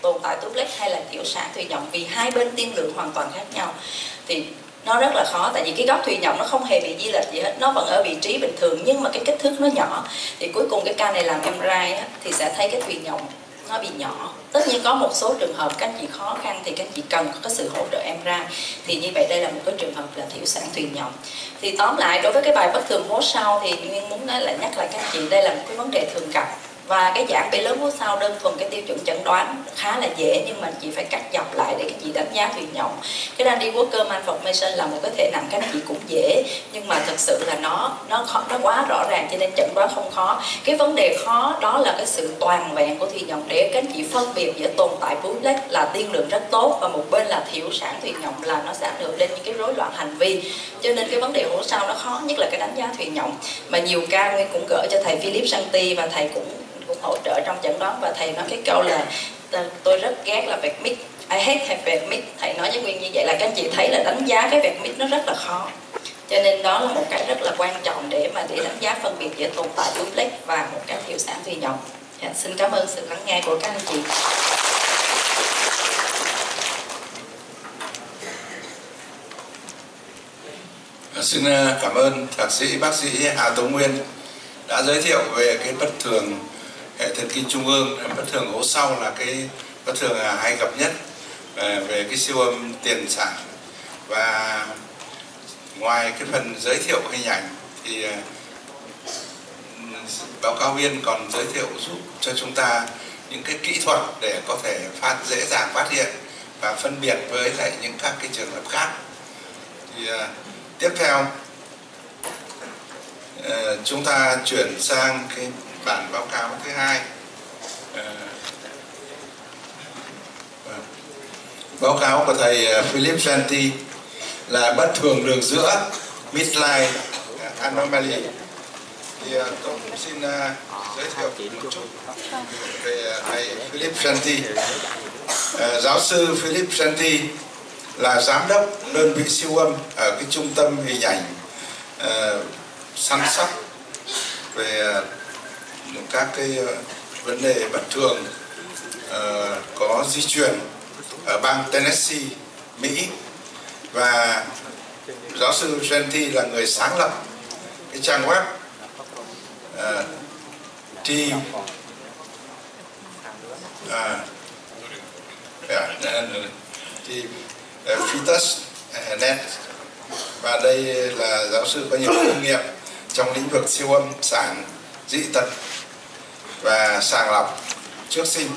tồn tại duplex hay là thiểu sản thùy nhộng, vì hai bên tiên lượng hoàn toàn khác nhau. Thì nó rất là khó, tại vì cái góc thùy nhộng nó không hề bị di lệch gì hết, nó vẫn ở vị trí bình thường nhưng mà cái kích thước nó nhỏ. Thì cuối cùng cái ca này làm MRI thì sẽ thấy cái thùy nhộng nó bị nhỏ. Tất nhiên có một số trường hợp các anh chị khó khăn thì các anh chị cần có sự hỗ trợ MRI. Thì như vậy đây là một cái trường hợp là thiểu sản thùy nhộng. Thì tóm lại đối với cái bài bất thường hố sau thì Nguyên muốn nói là nhắc lại các anh chị đây là một cái vấn đề thường gặp. Và cái dạng bị lớn hố sau đơn thuần cái tiêu chuẩn chẩn đoán khá là dễ, nhưng mà chị phải cắt dọc lại để các chị đánh giá thùy nhộng. Cái QUÄC malformation là một cái thể nặng, các anh chị cũng dễ, nhưng mà thực sự là nó quá rõ ràng cho nên chẩn đoán không khó. Cái vấn đề khó đó là cái sự toàn vẹn của thùy nhộng để các anh chị phân biệt giữa tồn tại duplex là tiên lượng rất tốt và một bên là thiểu sản thùy nhộng là nó sẽ ảnh hưởng đến những cái rối loạn hành vi. Cho nên cái vấn đề hố sau nó khó nhất là cái đánh giá thùy nhộng, mà nhiều ca Nguyên cũng gửi cho thầy PHILLIP JEANTY và thầy cũng hỗ trợ trong chẩn đoán. Và thầy nói cái câu là tôi rất ghét là vẹt mít, I hate vẹt mít. Thầy nói với Nguyên như vậy là các anh chị thấy là đánh giá cái vẹt mít nó rất là khó, cho nên đó là một cái rất là quan trọng để đánh giá phân biệt giữa tồn tại duplex và một cái thiểu sản thùy nhộng. Xin cảm ơn sự lắng nghe của các anh chị. Xin cảm ơn thạc sĩ bác sĩ Hà Tống Nguyên đã giới thiệu về cái bất thường hệ thần kinh trung ương. Bất thường hố sau là cái bất thường hay gặp nhất về cái siêu âm tiền sản. Và ngoài cái phần giới thiệu hình ảnh thì báo cáo viên còn giới thiệu giúp cho chúng ta những cái kỹ thuật để có thể dễ dàng phát hiện và phân biệt với lại những các cái trường hợp khác. Thì tiếp theo chúng ta chuyển sang cái bản báo cáo thứ hai. Báo cáo của thầy PHILLIP JEANTY là bất thường đường giữa midline anomaly. Thì tôi cũng xin giới thiệu một chút về thầy PHILLIP JEANTY. Giáo sư PHILLIP JEANTY là giám đốc đơn vị siêu âm ở cái trung tâm hình ảnh săn sóc về các cái vấn đề bất thường có di truyền ở bang Tennessee, Mỹ. Và giáo sư JEANTY là người sáng lập cái trang web PHILLIP.net. Và đây là giáo sư có nhiều kinh nghiệm trong lĩnh vực siêu âm sản, dị tật và sàng lọc trước sinh.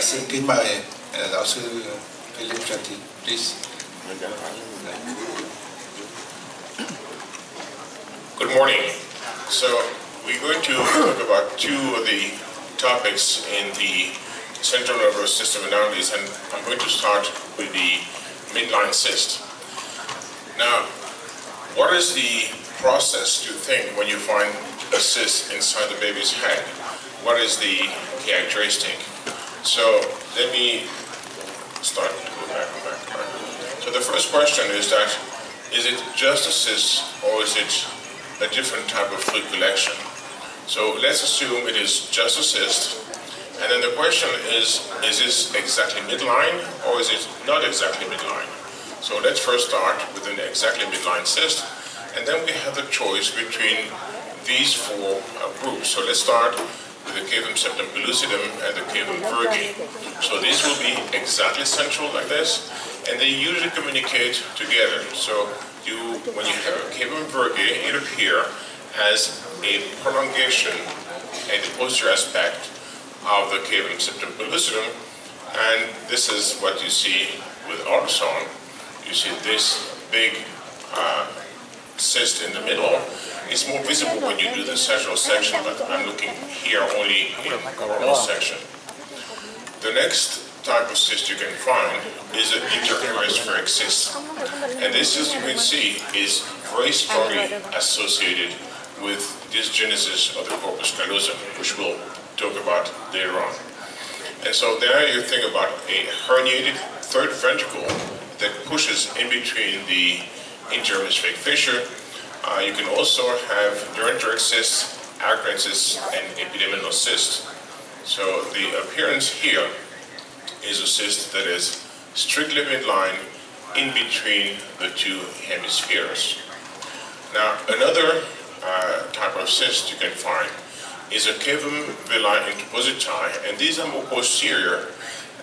Xin kính mời giáo sư PHILLIP JEANTY, please. Good morning. So we're going to talk about two of the topics in the central nervous system anomalies, and I'm going to start with the midline cyst. Now, what is the process to think when you find a cyst inside the baby's head? What is the characteristic? So let me start. Go back. So the first question is that, is it just a cyst or is it a different type of fluid collection? So let's assume it is just a cyst. And then the question is this exactly midline or is it not exactly midline? So let's first start with an exactly midline cyst, and then we have the choice between these four groups. So let's start with the cavum septum pellucidum and the cavum vergae. So these will be exactly central like this, and they usually communicate together. So when you have a cavum vergae, it appears as a prolongation in the posterior aspect of the cavum septum pellucidum, and this is what you see with ultrasound. You see this big cyst in the middle. It's more visible when you do the sagittal section, but I'm looking here only in coronal section. The next type of cyst you can find is an interhemispheric cyst, and this, as you can see, is very strongly associated with dysgenesis of the corpus callosum, which we'll talk about later on. And so there you think about a herniated third ventricle that pushes in between the interhemispheric fissure. You can also have neuroenteric cysts, acromion cysts, and epididymal cysts. So the appearance here is a cyst that is strictly midline in between the two hemispheres. Now, another type of cyst you can find is a cavum villi interpositae, and these are more posterior,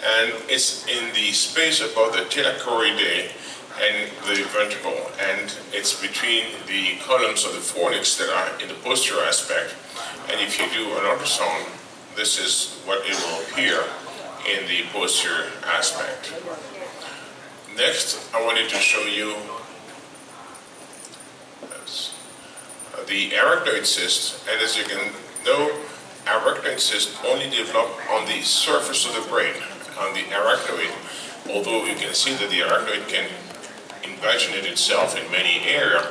and it's in the space above the telachoridae and the ventricle, and it's between the columns of the fornix that are in the posterior aspect. And if you do an ultrasound, this is what it will appear in the posterior aspect. Next, I wanted to show you the arachnoid cyst, and as you can know, arachnoid cysts only develop on the surface of the brain, on the arachnoid, although you can see that the arachnoid can invaginate itself in many areas,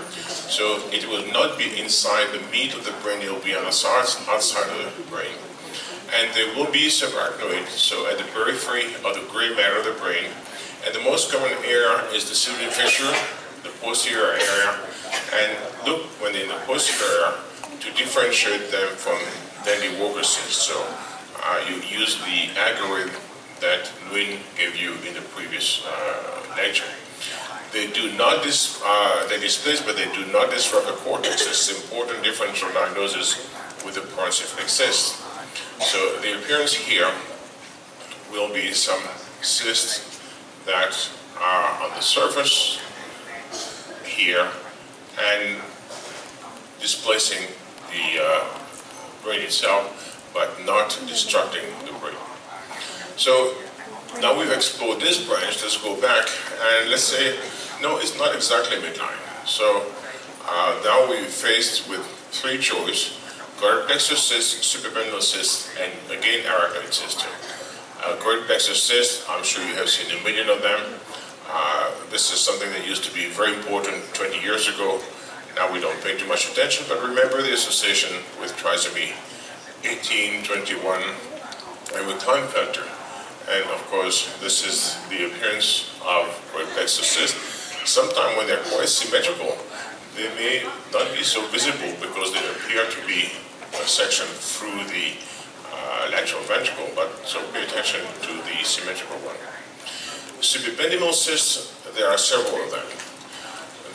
so it will not be inside the meat of the brain, it will be on the side, outside of the brain. And there will be subarachnoid, so at the periphery of the gray matter of the brain, and the most common area is the sylvian fissure, the posterior area, and look when they're in the posterior area to differentiate them from Dandy-Walker cysts. So you use the algorithm that Nguyen gave you in the previous lecture. They do not they displace, but they do not disrupt the cortex. It's important differential diagnosis with the porencephaly cyst. So the appearance here will be some cysts that are on the surface here and displacing the brain itself, but not destructing the brain. So now we've explored this branch, let's go back and let's say, no, it's not exactly midline. So now we're faced with three choices: choroid plexus cyst, suprapendial cyst, and again arachnoid cyst. Choroid plexus cyst, I'm sure you have seen a million of them. This is something that used to be very important 20 years ago. Now we don't pay too much attention, but remember the association with trisomy 18, 21, and with Klinefelter. And of course, this is the appearance of choroid plexus cyst. Sometimes when they're quite symmetrical, they may not be so visible because they appear to be a section through the lateral ventricle, but so pay attention to the symmetrical one. Suprapendimal cysts, there are several of them.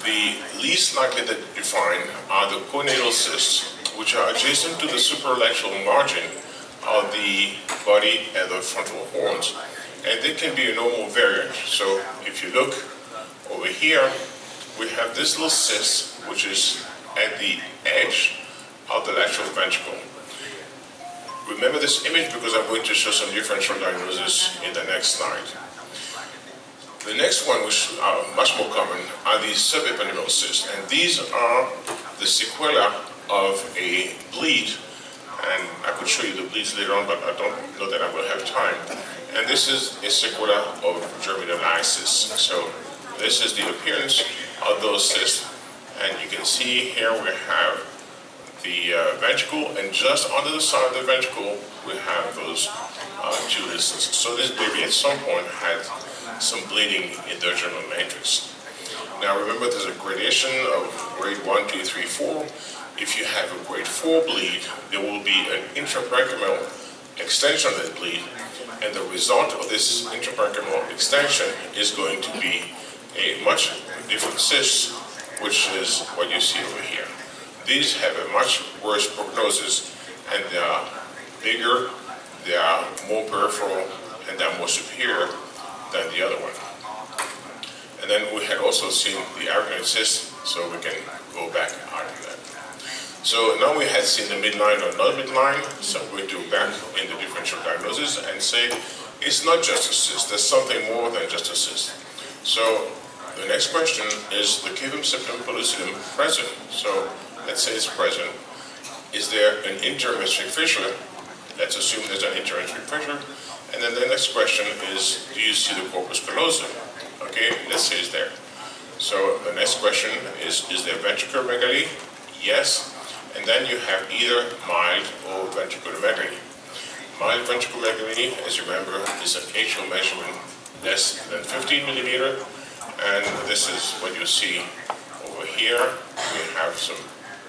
The least likely to define are the conatal cysts, which are adjacent to the supralateral margin of the body and the frontal horns, and they can be a normal variant. So if you look over here, we have this little cyst, which is at the edge of the lateral ventricle. Remember this image because I'm going to show some differential diagnosis in the next slide. The next one, which are much more common, are the subependymal cysts, and these are the sequela of a bleed. And I could show you the bleeds later on, but I don't know that I will have time. And this is a sequela of germinal-lysis. So this is the appearance of those cysts. And you can see here we have the ventricle, and just under the side of the ventricle, we have those two cysts. So this baby at some point had some bleeding in the germinal matrix. Now remember, there's a gradation of grade 1, 2, 3, 4. If you have a grade 4 bleed, there will be an intraparenchymal extension of that bleed, and the result of this intraparenchymal extension is going to be a much different cyst, which is what you see over here. These have a much worse prognosis, and they are bigger, they are more peripheral, and they're more superior than the other one. And then we had also seen the arachnoid cyst, so we can go back out of that. So now we had seen the midline or not midline, so I'm going to go back in the differential diagnosis and say it's not just a cyst, there's something more than just a cyst. So the next question is the cavum septum pellucidum present? So let's say it's present. Is there an interhemispheric fissure? Let's assume there's an interhemispheric fissure. And then the next question is, do you see the corpus callosum? Okay, let's say it's there. So the next question is there ventriculomegaly? Yes. And then you have either mild or ventriculomegaly. Mild ventriculomegaly, as you remember, is an atrial measurement less than 15 millimeter. And this is what you see over here. We have some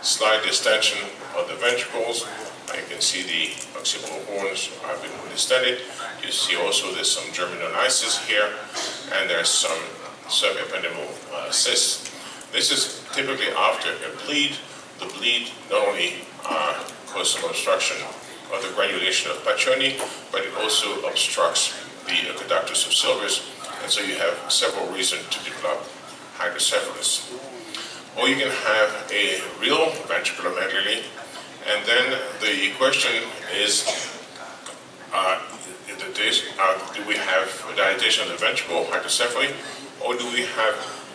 slight distension of the ventricles, You can see the occipital horns have been distended. You see also there's some germinal-lysis here, and there's some subependymal cysts. This is typically after a bleed. The bleed not only causes some obstruction of the granulation of Paccioni, but it also obstructs the aqueductus of Silvis, and so you have several reasons to develop hydrocephalus. Or you can have a real ventricular megaly, and then the question is, do we have dilatation of the ventricle, hydrocephaly, or do we have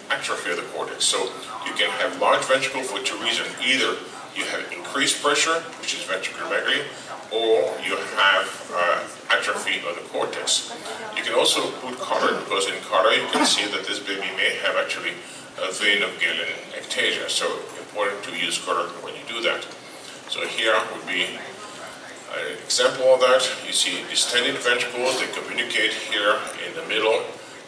atrophy of the cortex? So you can have large ventricle for two reasons. Either you have increased pressure, which is ventricular megaly, or you have atrophy of the cortex. You can also put color, because in color you can see that this baby may have actually a vein of Galen ectasia. So important to use color when you do that. So here would be an example of that. You see distended ventricles, they communicate here in the middle,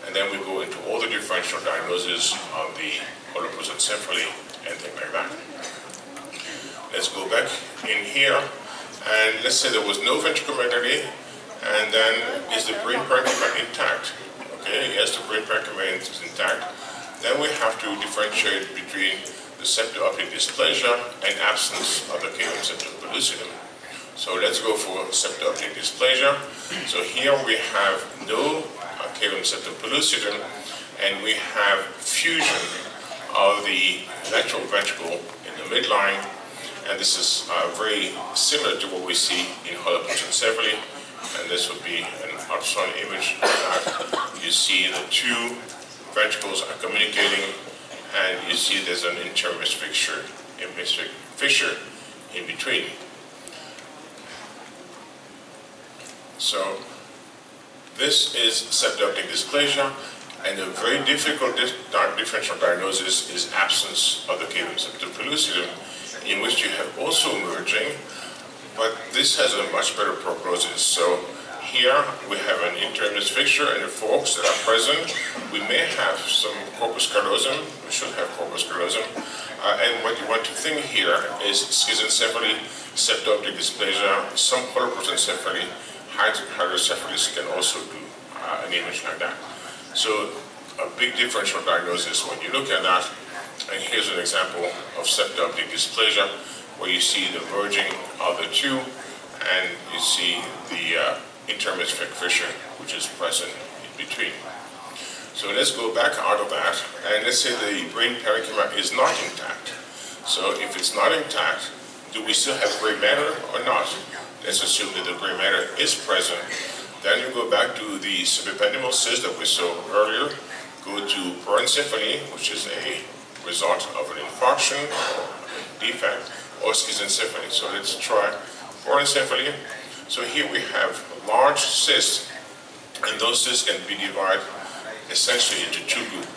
and then we go into all the differential diagnoses of the holoprosencephaly and things like that. Let's go back in here, and let's say there was no ventriculomegaly, and then is the brain parenchyma intact? Okay, yes, the brain parenchyma is intact. Then we have to differentiate between the septo-optic dysplasia and absence of the caveum septum pellucidum. So let's go for septo-optic dysplasia. So here we have no caveum septum pellucidum, and we have fusion of the lateral ventricle in the midline, and this is very similar to what we see in holoprosencephaly, and this would be an ultrasound image of that. You see the two ventricles are communicating, and you see there's an intermittent fissure in between. So this is septo-optic dysplasia, and a very difficult differential diagnosis is absence of the caveum septum pellucidum, in which you have also emerging, but this has a much better prognosis. So here we have an intermittent fixture and the forks that are present. We may have some corpus callosum, we should have corpus callosum, and what you want to think here is schizencephaly, septo-optic dysplasia, some holoprosencephaly, hydrocephalus can also do an image like that. So a big differential diagnosis when you look at that, and here's an example of septo-optic dysplasia where you see the merging of the two, and you see the intermittent fissure which is present in between. So let's go back out of that, and let's say the brain parenchyma is not intact. So if it's not intact, do we still have gray matter or not? Let's assume that the gray matter is present. Then you go back to the subependymal cyst that we saw earlier, go to proencephaly, which is a result of an infarction or defect, or schizencephaly. So let's try proencephaly. So here we have large cysts, and those cysts can be divided essentially into two groups.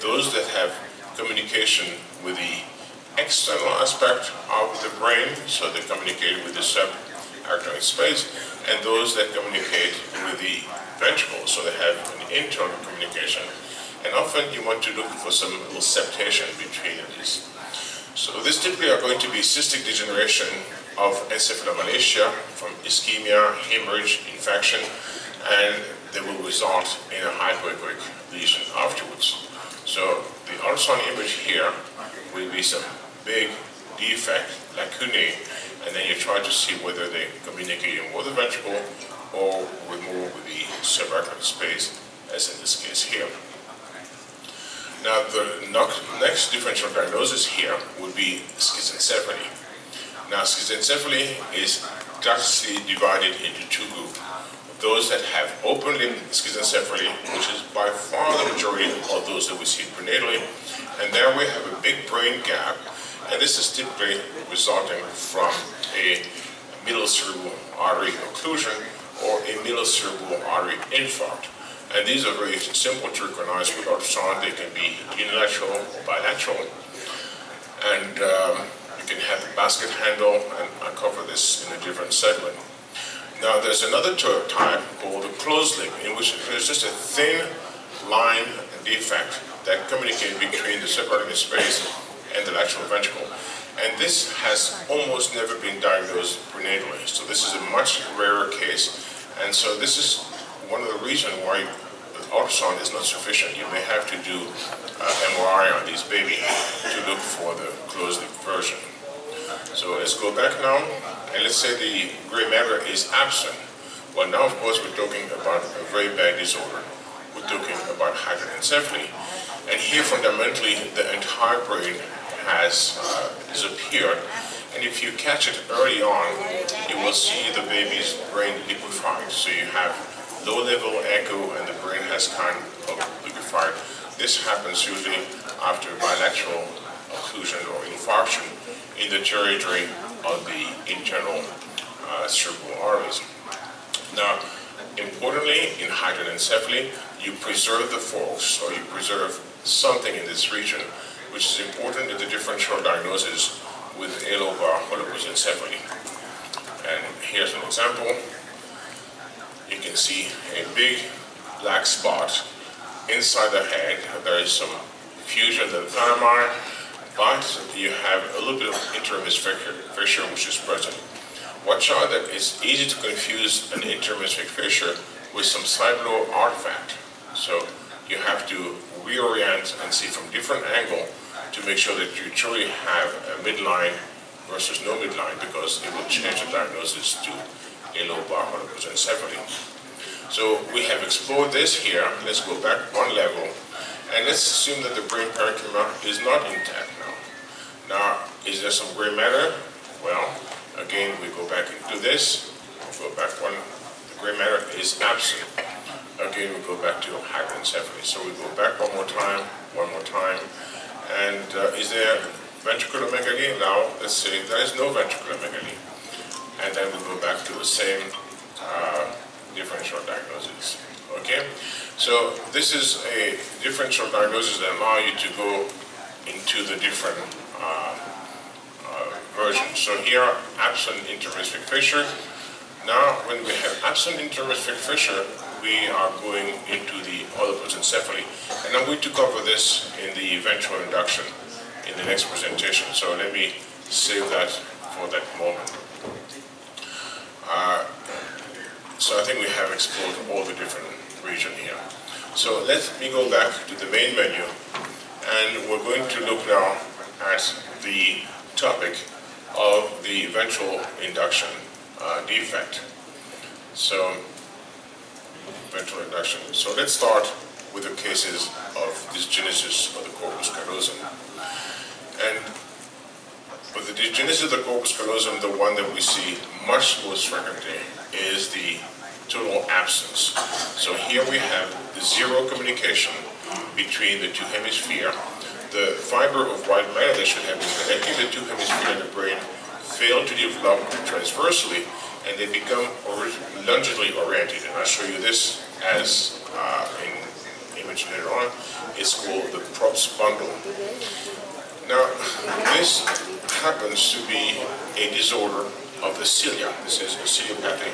Those that have communication with the external aspect of the brain, so they communicate with the subarachnoid space, and those that communicate with the ventricle, so they have an internal communication. And often you want to look for some little septation between these. So this typically are going to be cystic degeneration of encephalomalacia from ischemia, hemorrhage, infection, and they will result in a hypoechoic lesion afterwards. So the ultrasound image here will be some big defect, lacunae, and then you try to see whether they communicate with the ventricle or with more with the subarachnoid space, as in this case here. Now the next differential diagnosis here would be schizencephaly. Now schizencephaly is classically divided into two groups. Those that have open limb schizencephaly, which is by far the majority of those that we see prenatally, and there we have a big brain gap, and this is typically resulting from a middle cerebral artery occlusion or a middle cerebral artery infarct. And these are very simple to recognize with ultrasound. They can be unilateral or bilateral. And you can have a basket handle, and I'll cover this in a different segment. Now there's another type called the closed limb, in which there's just a thin line defect that communicates between the subarachnoid space and the lateral ventricle. And this has almost never been diagnosed prenatally. So this is a much rarer case. And so this is one of the reasons why ultrasound is not sufficient. You may have to do MRI on these babies to look for the closed-loop version. So let's go back now, and let's say the gray matter is absent. Well, now, of course, we're talking about a very bad disorder. We're talking about hydranencephaly. And here, fundamentally, the entire brain has disappeared. And if you catch it early on, you will see the baby's brain liquefied. So you have low-level echo, and the brain has kind of liquefied. This happens usually after bilateral occlusion or infarction in the territory of the internal cerebral arteries. Now, importantly, in hydranencephaly, you preserve the forks, or you preserve something in this region, which is important in the differential diagnosis with lobar holoprosencephaly. And here's an example. You can see a big black spot inside the head. There is some fusion of the thalami, but you have a little bit of interhemispheric fissure which is present. Watch out that it's easy to confuse an interhemispheric fissure with some cyclo artifact. So you have to reorient and see from different angle to make sure that you truly have a midline versus no midline, because it will change the diagnosis to lobar holoprosencephaly. So we have explored this here. Let's go back one level, and let's assume that the brain parenchyma is not intact now. Now, is there some gray matter? Well, again, we go back into this. We'll go back one. The gray matter is absent. Again, we go back to hydranencephaly. So we go back one more time. And is there ventriculomegaly? Now, let's say there is no ventriculomegaly. And then we go back to the same differential diagnosis. Okay? So this is a differential diagnosis that allows you to go into the different versions. So here, absent interhemispheric fissure. Now, when we have absent interhemispheric fissure, we are going into the holoprosencephaly. And I'm going to cover this in the ventral induction in the next presentation. So let me save that for that moment. So I think we have explored all the different regions here. So let me go back to the main menu, and we're going to look now at the topic of the ventral induction defect. So, ventral induction. So let's start with the cases of dysgenesis of the corpus callosum. And with the dysgenesis of the corpus callosum, the one that we see much most frequently is the total absence. So here we have the zero communication between the two hemispheres. The fiber of white matter that should have been connecting the two hemispheres of the brain fail to develop transversely, and they become longitudinally oriented. And I'll show you this as in image later on. It's called the Probst bundle. Now, this happens to be a disorder of the cilia. This is a ciliopathy.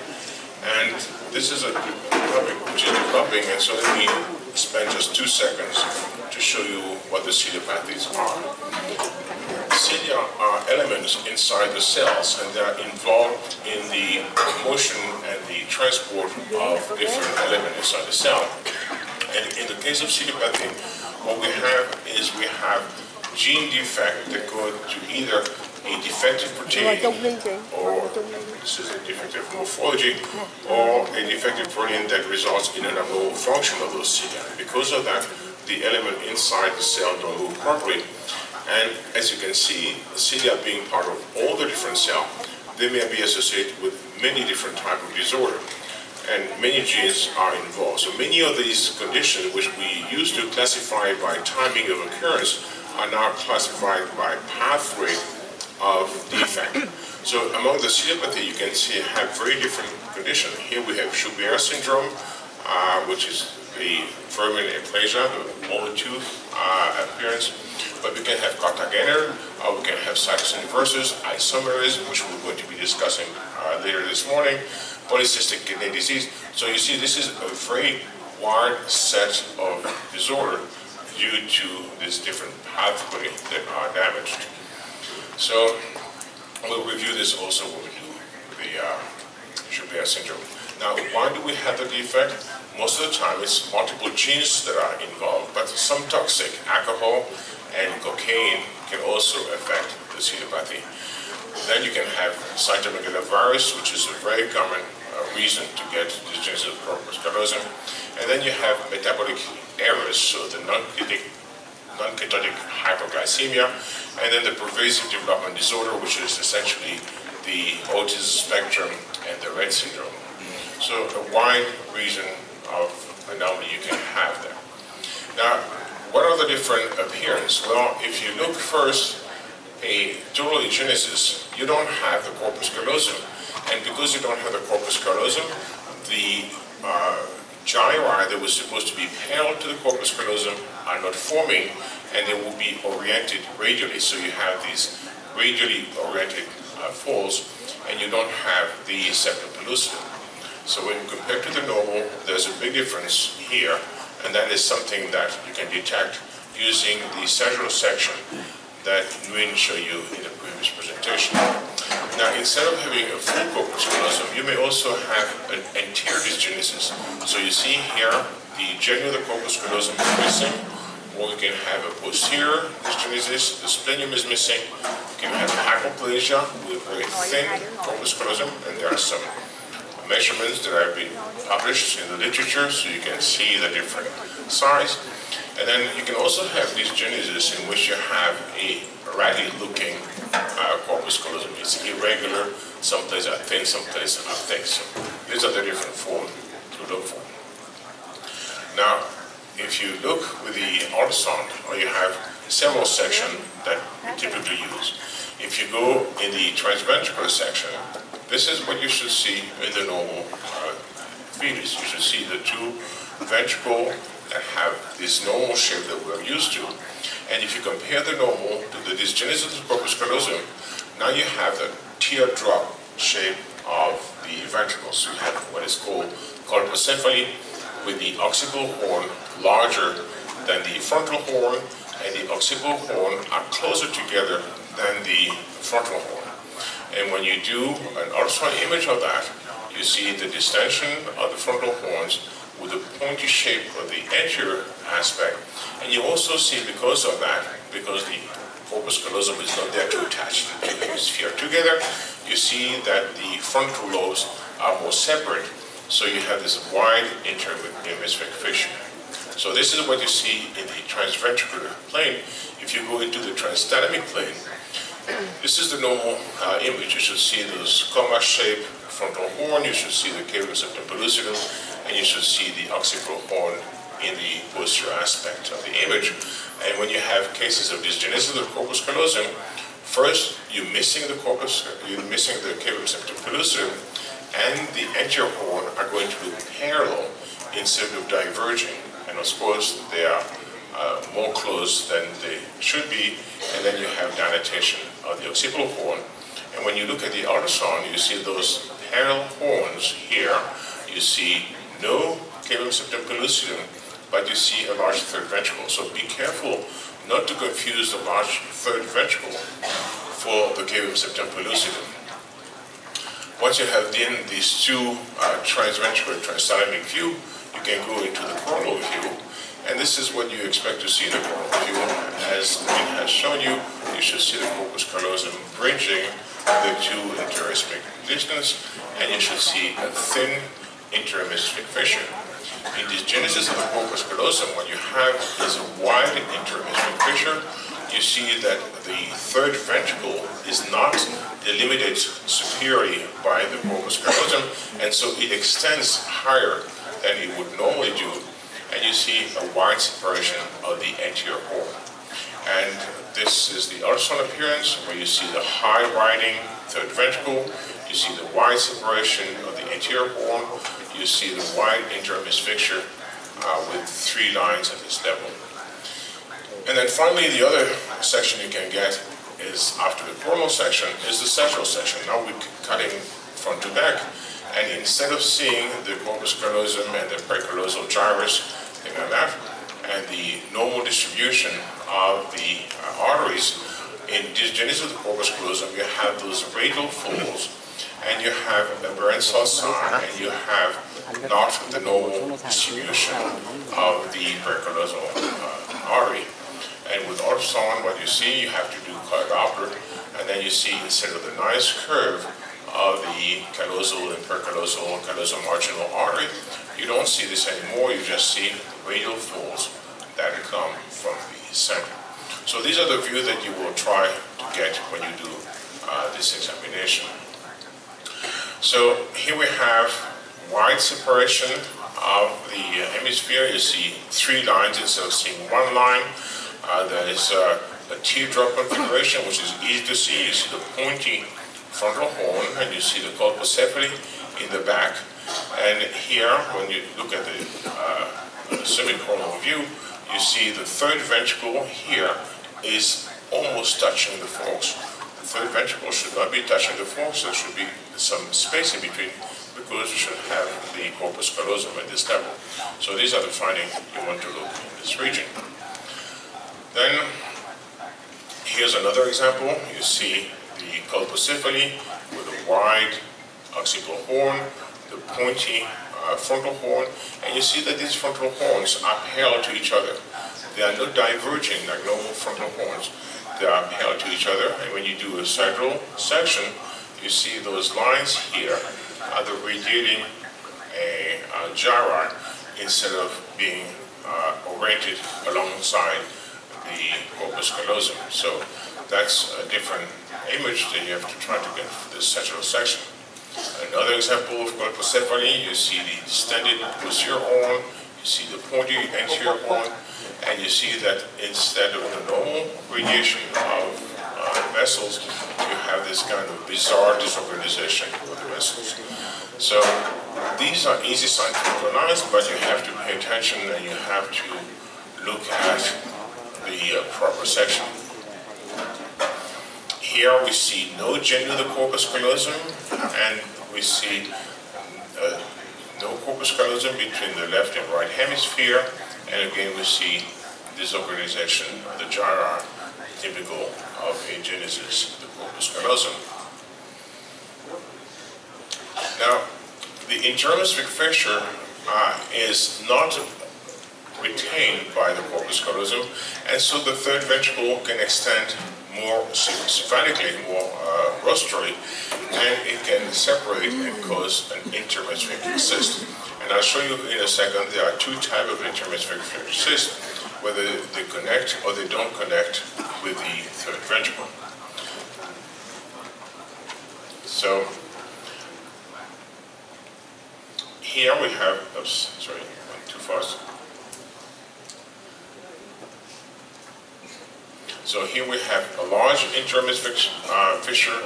And this is a topic which is developing, and so let me spend just 2 seconds to show you what the ciliopathies are. Cilia are elements inside the cells, and they are involved in the motion and the transport of different elements inside the cell. And in the case of ciliopathy, what we have is we have gene defect that go to either a defective protein, or this is a defective morphology, or a defective protein that results in an abnormal function of those cilia. Because of that, the element inside the cell don't move properly. And as you can see, the cilia being part of all the different cells, they may be associated with many different types of disorder. And many genes are involved. So many of these conditions, which we used to classify by timing of occurrence, are now classified by pathway of defect. So among the ciliopathy, you can see have very different conditions. Here we have Schubert syndrome, which is the vermin aplasia, the moldy tooth appearance. But we can have Cartagena, we can have situs inversus, isomerism, which we're going to be discussing later this morning, polycystic kidney disease. So you see, this is a very wide set of disorder due to this different pathway that are damaged. So we'll review this also when we do the Joubert syndrome. Now, why do we have the defect? Most of the time it's multiple genes that are involved, but some toxic, alcohol and cocaine, can also affect the ciliopathy. Then you can have cytomegalovirus, which is a very common reason to get dysgenesis of corpus callosum. And then you have metabolic errors, so the non-ketotic hypoglycemia, and then the pervasive development disorder, which is essentially the autism spectrum and the Rett syndrome. So a wide reason of anomaly you can have there. Now, what are the different appearances? Well, if you look first, a total agenesis, you don't have the corpus callosum. And because you don't have the corpus callosum, the gyri that was supposed to be parallel to the corpus callosum are not forming, and they will be oriented radially. So you have these radially oriented folds, and you don't have the septum pellucidum. So when compared to the normal, there's a big difference here, and that is something that you can detect using the sagittal section that Nguyen showed you in the previous presentation. Now, instead of having a full corpus callosum, you may also have an anterior dysgenesis. So you see here, the genu of the corpus callosum is missing, or you can have a posterior dysgenesis, the splenium is missing, you can have hypoplasia with very thin corpus callosum, and there are some measurements that have been published in the literature, so you can see the different size. And then you can also have dysgenesis in which you have a ratty-looking corpus callosum. It's irregular, some places are thin, some places are thick. So these are the different forms to look for. Now, if you look with the ultrasound, or you have several sections that we typically use. If you go in the transventricular section, this is what you should see in the normal fetus. You should see the two ventricles that have this normal shape that we're used to. And if you compare the normal to the dysgenesis of the corpus callosum, now you have the teardrop shape of the ventricles. So you have what is called colpocephaly, with the occipital horn larger than the frontal horn, and the occipital horn are closer together than the frontal horn. And when you do an ultrasound image of that, you see the distension of the frontal horns with the pointy shape of the anterior aspect. And you also see, because of that, because the corpus callosum is not there to attach the two hemispheres together, you see that the frontal lobes are more separate. So you have this wide interhemispheric fissure. So this is what you see in the transventricular plane. If you go into the transthalamic plane, this is the normal image. You should see those comma-shaped frontal horn, you should see the cavum septum pellucidum, and you should see the occipital horn in the posterior aspect of the image. And when you have cases of dysgenesis of the corpus callosum, first you're missing the cavum septum pellucidum, and the anterior horn are going to look parallel instead of diverging. And of course, they are more close than they should be, and then you have dilatation of the occipital horn. And when you look at the ultrasound, you see those parallel horns here. You see no cavum septum pellucidum, but you see a large third ventricle. So be careful not to confuse the large third ventricle for the cavum septum pellucidum. Once you have then these two transventricular transthalamic view, you can go into the coronal view, and this is what you expect to see in the coronal view. As Nguyen has shown you, you should see the corpus callosum bridging the two interhemispheric distance, and you should see a thin interhemispheric fissure. In dysgenesis of the corpus callosum, what you have is a wide interhemispheric fissure. You see that the third ventricle is not delimited superiorly by the corpus callosum, and so it extends higher than it would normally do, and you see a wide separation of the anterior horn. And this is the ultrasound appearance, where you see the high riding third ventricle, you see the wide separation of the anterior horn, you see the wide interhemispheric fissure with 3 lines at this level. And then finally, the other section you can get is, after the coronal section, is the sagittal section. Now we're cutting front to back, and instead of seeing the corpus callosum and the precallosal gyrus, thing like that, and the normal distribution of the arteries in dysgenesis of the corpus callosum, you have those radial folds, and you have a Brenzel sign, and you have not the normal distribution of the pericallosal artery. And with ultrasound, what you see, you have to do Doppler, and then you see, instead of the nice curve of the callosal and pericallosal and callosal marginal artery, you don't see this anymore. You just see radial folds that come from the center. So these are the views that you will try to get when you do this examination. So here we have wide separation of the hemisphere. You see 3 lines instead of seeing 1 line. There is a teardrop configuration, which is easy to see. You see the pointy frontal horn, and you see the colpocephaly in the back. And here, when you look at the semi-coronal view, you see the third ventricle here is almost touching the forks. The third ventricle should not be touching the forks. There should be some space in between, because you should have the corpus callosum at this level. So these are the findings you want to look in this region. Then, here's another example. You see the colpocephaly with a wide occipital horn, the pointy frontal horn, and you see that these frontal horns are parallel to each other. They are not diverging like normal frontal horns. They are parallel to each other, and when you do a sagittal section, you see those lines here are the radiating gyri instead of being oriented alongside the corpus callosum. So that's a different image that you have to try to get for this sagittal section. Another example of colpocephaly, you see the distended posterior horn, you see the pointy anterior horn, and you see that instead of the normal radiation of vessels, you have this kind of bizarre disorganization of the vessels. So these are easy signs to recognize, but you have to pay attention and you have to look at the proper section. Here we see no genu of the corpus callosum, and we see no corpus callosum between the left and right hemisphere, and again we see disorganization of the gyri, typical of agenesis of the corpus callosum. Now, the interhemispheric fissure is not retained by the corpus callosum, and so the third ventricle can extend more sphanically, more rostrally, and it can separate and cause an interhemispheric cyst. And I'll show you in a second, there are 2 types of interhemispheric cysts, whether they connect or they don't connect with the third ventricle. So here we have, oops, sorry, went too fast. So here we have a large interhemispheric fissure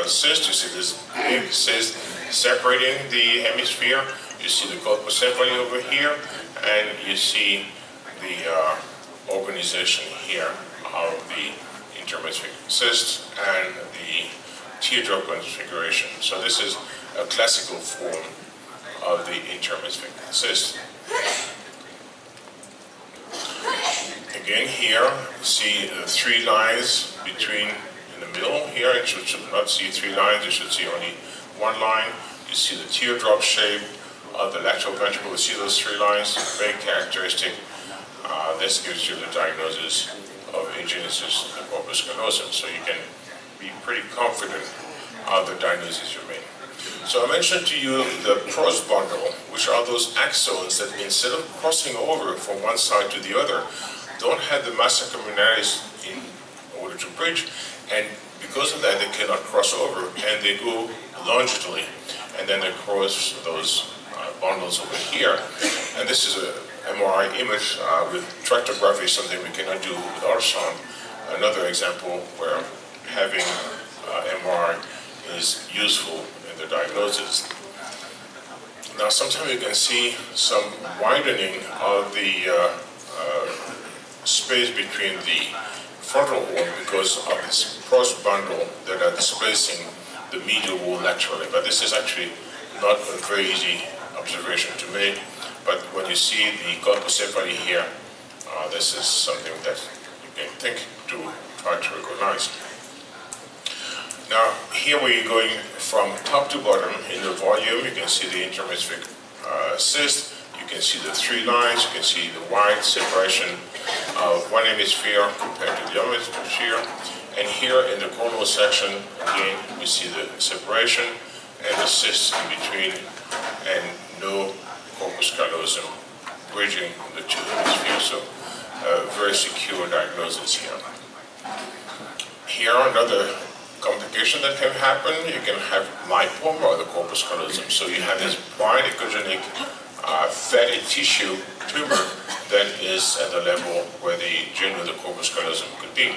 cyst. You see this big cyst separating the hemisphere. You see the colpocephaly over here, and you see the organization here of the interhemispheric cyst and the teardrop configuration. So this is a classical form of the interhemispheric cyst. Again, here you see 3 lines between, in the middle here. You should not see 3 lines, you should see only 1 line. You see the teardrop shape of the lateral ventricle. You see those 3 lines, very characteristic. This gives you the diagnosis of agenesis of the corpus callosum, so you can be pretty confident of the diagnosis you made. So I mentioned to you the pros bundle, which are those axons that instead of crossing over from one side to the other, don't have the massa communautaris in order to bridge, and because of that they cannot cross over, and they go longitudinally, and then they cross those bundles over here. And this is a MRI image with tractography, something we cannot do with ultrasound. Another example where having MRI is useful in the diagnosis. Now sometimes you can see some widening of the space between the frontal horn because of this cross bundle that are displacing the medial wall laterally. But this is actually not a very easy observation to make. But when you see the colpocephaly here, this is something that you can think to try to recognize. Now, here we're going from top to bottom in the volume. You can see the interhemispheric cyst. You can see the three lines. You can see the wide separation of one hemisphere compared to the other hemisphere. And here in the coronal section, again, we see the separation and the cysts in between, and no corpus callosum bridging the two hemispheres. So, very secure diagnosis here. Here, another complication that can happen, you can have lipoma of the corpus callosum. So you have this wide echogenic fatty tissue tumor that is at the level where the gene of the corpus callosum could be.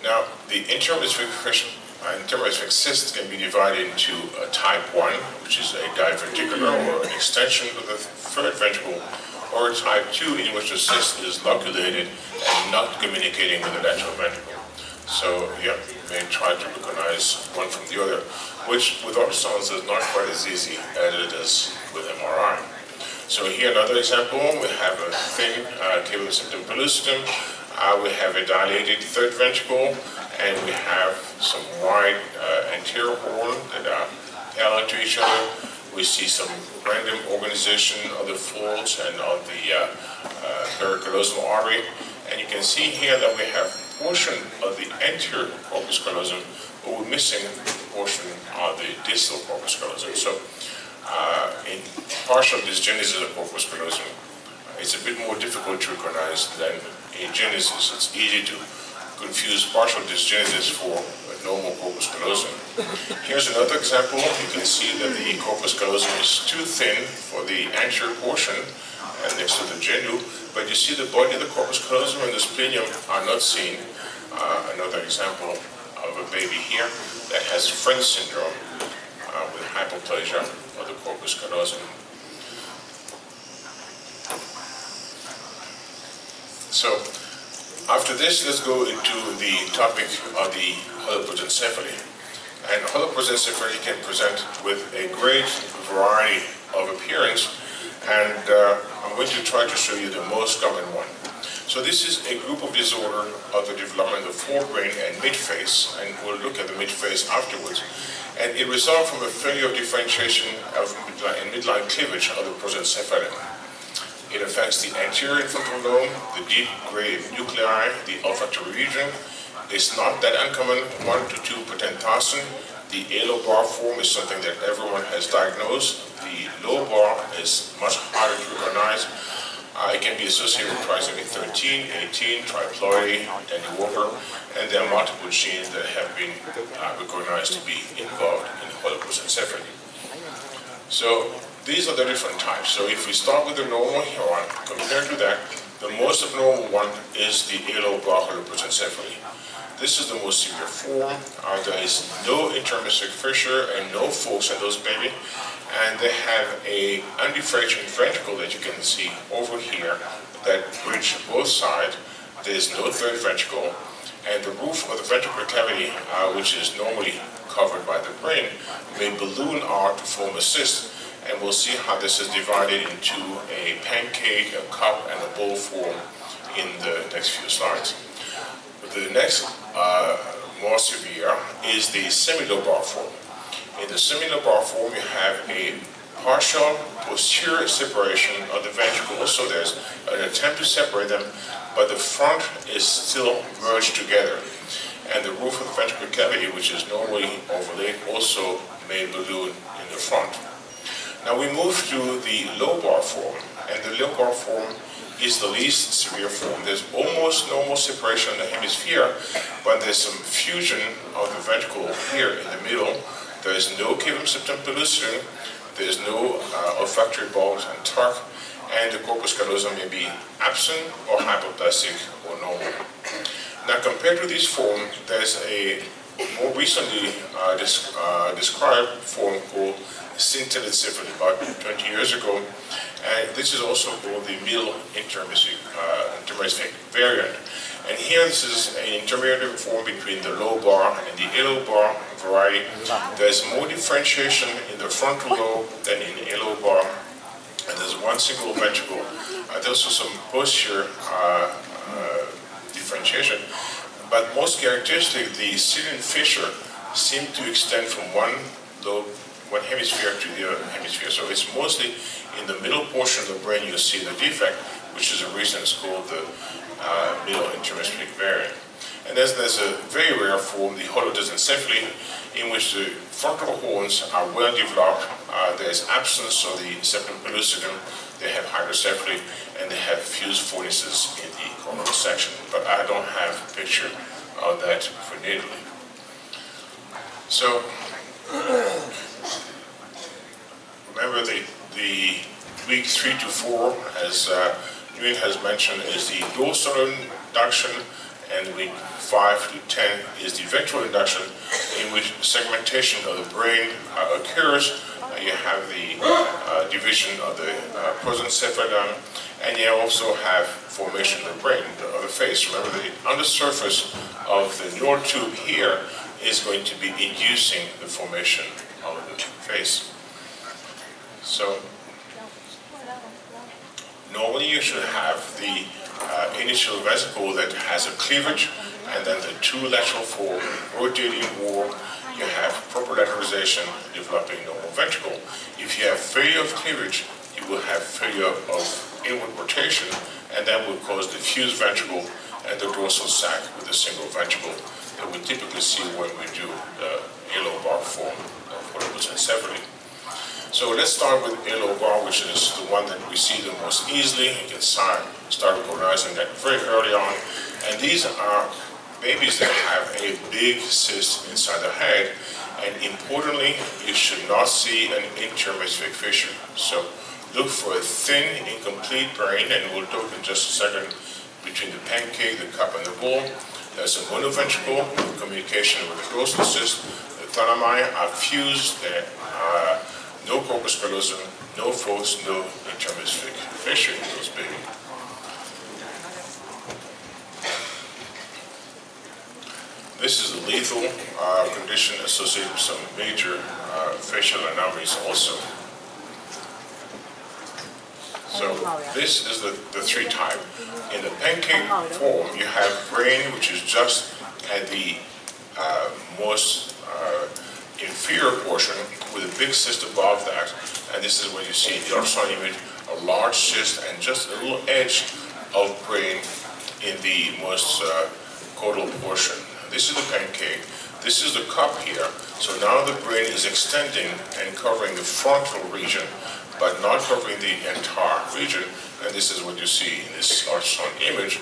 Now, the interhemispheric cyst can be divided into type 1, which is a diverticular or an extension of the third ventricle, or type 2, in which the cyst is loculated and not communicating with the lateral ventricle. So, yeah, you may try to recognize one from the other, which with ultrasounds is not quite as easy as it is with MRI. So here another example, we have a thin cavum septum pellucidum, we have a dilated third ventricle, and we have some wide anterior horn that are parallel to each other. We see some random organization of the folds and of the pericallosal artery. And you can see here that we have a portion of the anterior corpus callosum, but we're missing a portion of the distal corpus callosum. So in partial dysgenesis of corpus callosum, it's a bit more difficult to recognize than in genesis. It's easy to confuse partial dysgenesis for a normal corpus callosum. Here's another example. You can see that the corpus callosum is too thin for the anterior portion next to the genu, but you see the body of the corpus callosum and the splenium are not seen. Another example of a baby here that has French syndrome with hypoplasia of the corpus callosum. So, after this, let's go into the topic of the holoprosencephaly. And holoprosencephaly can present with a great variety of appearance, and I'm going to try to show you the most common one. So this is a group of disorder of the development of forebrain and midface, and we'll look at the midface afterwards. And it results from a failure of differentiation of midline cleavage of the prosencephalon. It affects the anterior infantile lobe, the deep gray nuclei, the olfactory region. It's not that uncommon, 1 to 2 per 10,000. The alobar form is something that everyone has diagnosed. The lobar is much harder to recognize. It can be associated with trisomy 13, 18, triploidy, Danny Walker, and there are multiple genes that have been recognized to be involved in holoprosencephaly. So these are the different types. So if we start with the normal one, compared to that, the most abnormal one is the alobar holoprosencephaly. This is the most severe form. There is no interhemispheric fissure and no force in those babies. And they have a undifferentiated ventricle that you can see over here that bridge both sides. There is no third ventricle. And the roof of the ventricular cavity, which is normally covered by the brain, may balloon out to form a cyst. And we'll see how this is divided into a pancake, a cup, and a bowl form in the next few slides. The next, more severe, is the semilobar form. In the semilobar form, you have a partial posterior separation of the ventricles, so there's an attempt to separate them, but the front is still merged together. And the roof of the ventricular cavity, which is normally overlaid, also may balloon in the front. Now we move to the lobar form, and the lobar form is the least severe form. There's almost normal separation of the hemisphere, but there's some fusion of the ventricle here in the middle. There is no cavum septum pellucidum, there's no olfactory bulbs and tuck, and the corpus callosum may be absent or hypoplastic or normal. Now compared to this form, there's a more recently described form called scintillocephaly, about 20 years ago, and this is also called the middle interhemispheric variant. And here this is an intermediate form between the lobar and the alobar variety. There's more differentiation in the frontal lobe than in the alobar, and there's one single ventricle. There's also some posterior differentiation. But most characteristic, the salient fissure seem to extend from one hemisphere to the other hemisphere. So it's mostly in the middle portion of the brain you see the defect, which is the reason it's called the middle interhemispheric variant. And there's a very rare form, the holodyssencephaly, in which the frontal horns are well developed. There's absence of the septum pellucidum. They have hydrocephaly, and they have fused fornices in the coronal section. But I don't have a picture of that for natally. So remember the week 3 to 4, as Nguyen has mentioned, is the dorsal induction, and week 5 to 10 is the ventral induction, in which segmentation of the brain occurs. You have the division of the prosencephalon, and you also have formation of the brain, of the face. Remember, the undersurface of the neural tube here is going to be inducing the formation of the face. So normally you should have the initial vesicle that has a cleavage, and then the two lateral fold rotating wall. You have proper lateralization developing normal ventricle. If you have failure of cleavage, you will have failure of inward rotation, and that will cause diffuse ventricle and the dorsal sac with a single ventricle that we typically see when we do the lobar form of holodyssencephaly. So let's start with lobar, which is the one that we see the most easily. You can start recognizing that very early on. And these are babies that have a big cyst inside the head, and importantly, you should not see an interhemispheric fissure. So look for a thin, incomplete brain, and we'll talk in just a second between the pancake, the cup, and the bowl. There's a monoventricle with communication with the dorsal cyst. The thalami are fused, there are no corpus callosum, no folds, no interhemispheric fissure in those babies. This is a lethal condition associated with some major facial anomalies also. So this is the three type. In the pancake form, you have brain, which is just at the most inferior portion with a big cyst above that. And this is what you see in the ultrasound image, a large cyst and just a little edge of brain in the most caudal portion. This is the pancake. This is the cup here. So now the brain is extending and covering the frontal region, but not covering the entire region. And this is what you see in this ultrasound image,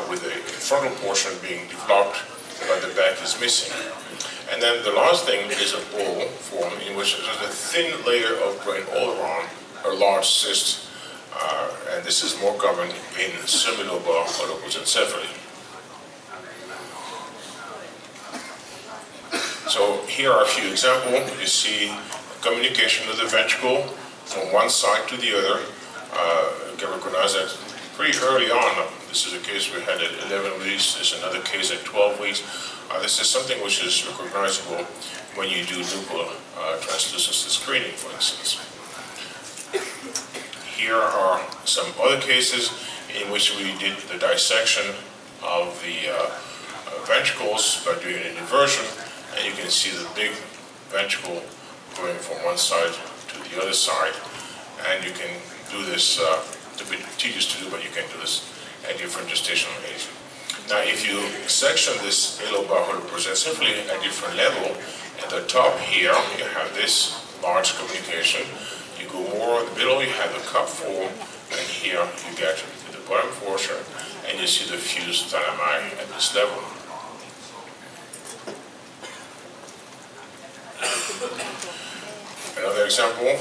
with the frontal portion being developed, but the back is missing. And then the last thing is a bowl form, in which there's a thin layer of brain all around, a large cyst, and this is more common in semilobar holodyssencephaly. So here are a few examples. You see communication of the ventricle from one side to the other. You can recognize that pretty early on. This is a case we had at 11 weeks. There's another case at 12 weeks. This is something which is recognizable when you do nuchal translucency screening, for instance. Here are some other cases in which we did the dissection of the ventricles by doing an inversion. And you can see the big ventricle going from one side to the other side. And you can do this, it's a bit tedious to do, but you can do this at different gestational age. Now, if you section this lobar holodyssencephaly at different level, at the top here, you have this large communication. You go more in the middle, you have the cup form, and here you get to the bottom portion, and you see the fused thalami at this level. Another example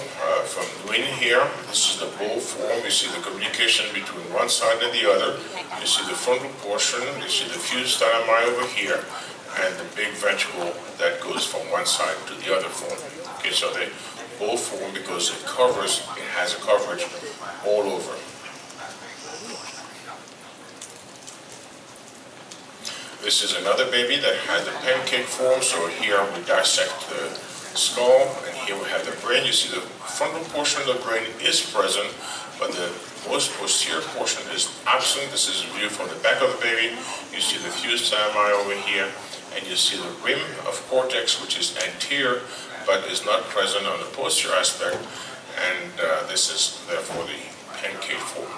from Nguyen here. This is the bowl form. You see the communication between one side and the other. You see the frontal portion. You see the fused thalami over here, and the big ventricle that goes from one side to the other form. Okay, so the bowl form, because it has a coverage all over. This is another baby that has the pancake form. So here we dissect the skull, and here we have the brain. You see the frontal portion of the brain is present, but the most posterior portion is absent. This is a view from the back of the baby. You see the fused thalamus over here, and you see the rim of cortex, which is anterior, but is not present on the posterior aspect, and this is therefore the pancake form.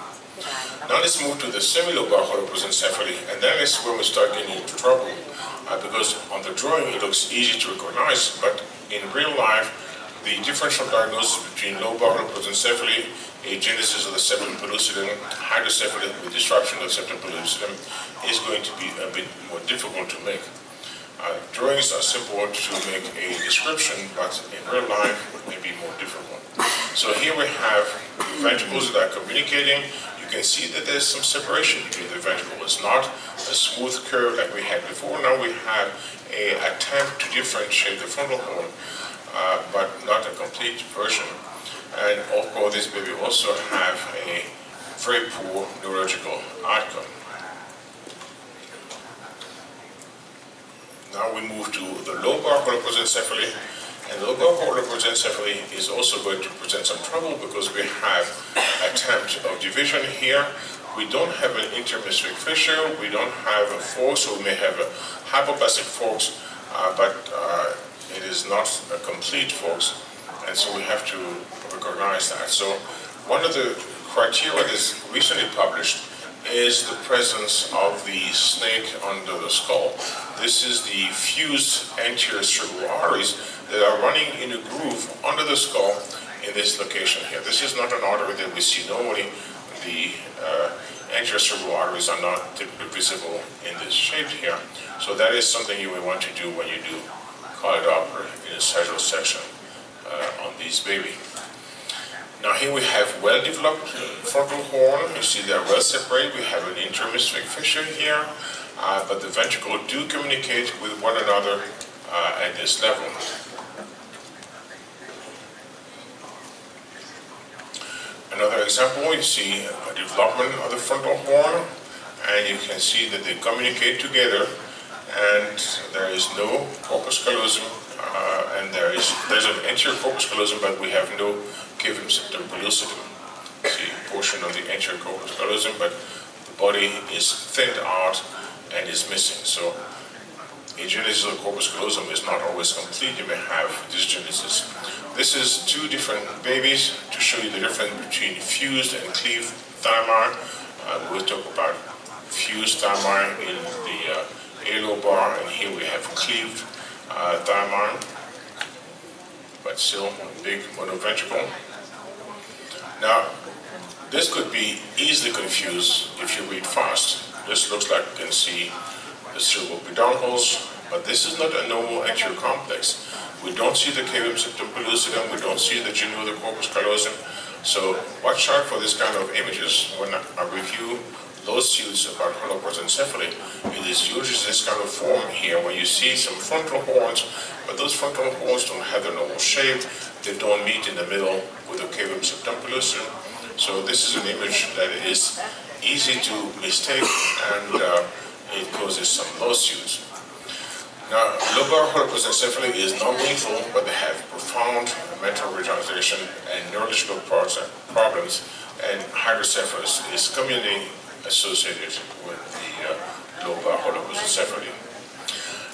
Now let's move to the semilobar holoprosencephaly, and that is where we start getting into trouble, because on the drawing it looks easy to recognize, but in real life, the differential diagnosis between lobar holoprosencephaly, agenesis of the septum pellucidum, hydrocephaly with disruption of the septum pellucidum, is going to be a bit more difficult to make. Drawings are simple to make a description, but in real life it may be more difficult. So here we have the ventricles that are communicating. You can see that there's some separation between the ventricles. It's not a smooth curve like we had before. Now we have an attempt to differentiate the frontal horn, but not a complete version. And of course, this baby also have a very poor neurological outcome. Now we move to the lobar holoprosencephaly, and the lobar holoprosencephaly is also going to present some trouble because we have attempt of division here. We don't have an interhemispheric fissure, we don't have a fork, so we may have a hypoplastic forks, but it is not a complete forks, and so we have to recognize that. So one of the criteria that is recently published is the presence of the snake under the skull. This is the fused anterior cerebral arteries that are running in a groove under the skull in this location here. This is not an artery that we see normally. The anterior cerebral arteries are not typically visible in this shape here. So that is something you will want to do when you do cardiac Doppler in a sagittal section on these baby. Now here we have well-developed frontal horn. You see they're well separated. We have an interhemispheric fissure here, but the ventricles do communicate with one another at this level. Another example, you see a development of the frontal horn, and you can see that they communicate together, and there is no corpus callosum, and there's an anterior corpus callosum, but we have no cavum septum pellucidum. See a portion of the anterior corpus callosum, but the body is thinned out and is missing. So agenesis of the corpus callosum is not always complete. You may have dysgenesis. This is two different babies to show you the difference between fused and cleaved thalami. We'll talk about fused thalami in the A-lobar, and here we have cleaved thalami, but still a big monoventricle. Now, this could be easily confused if you read fast. This looks like you can see the cerebral peduncles, but this is not a normal anterior complex. We don't see the cavum septum pellucidum, we don't see the genu of the corpus callosum. So watch out for this kind of images. When I review lawsuits about holoprosencephaly, it is usually this kind of form here where you see some frontal horns, but those frontal horns don't have the normal shape. They don't meet in the middle with the cavum septum pellucidum. So this is an image that is easy to mistake, and it causes some lawsuits. Now, lobar holoprosencephaly is non-lethal, but they have profound mental retardation and neurological problems, and hydrocephalus is commonly associated with the lobar holoprosencephaly.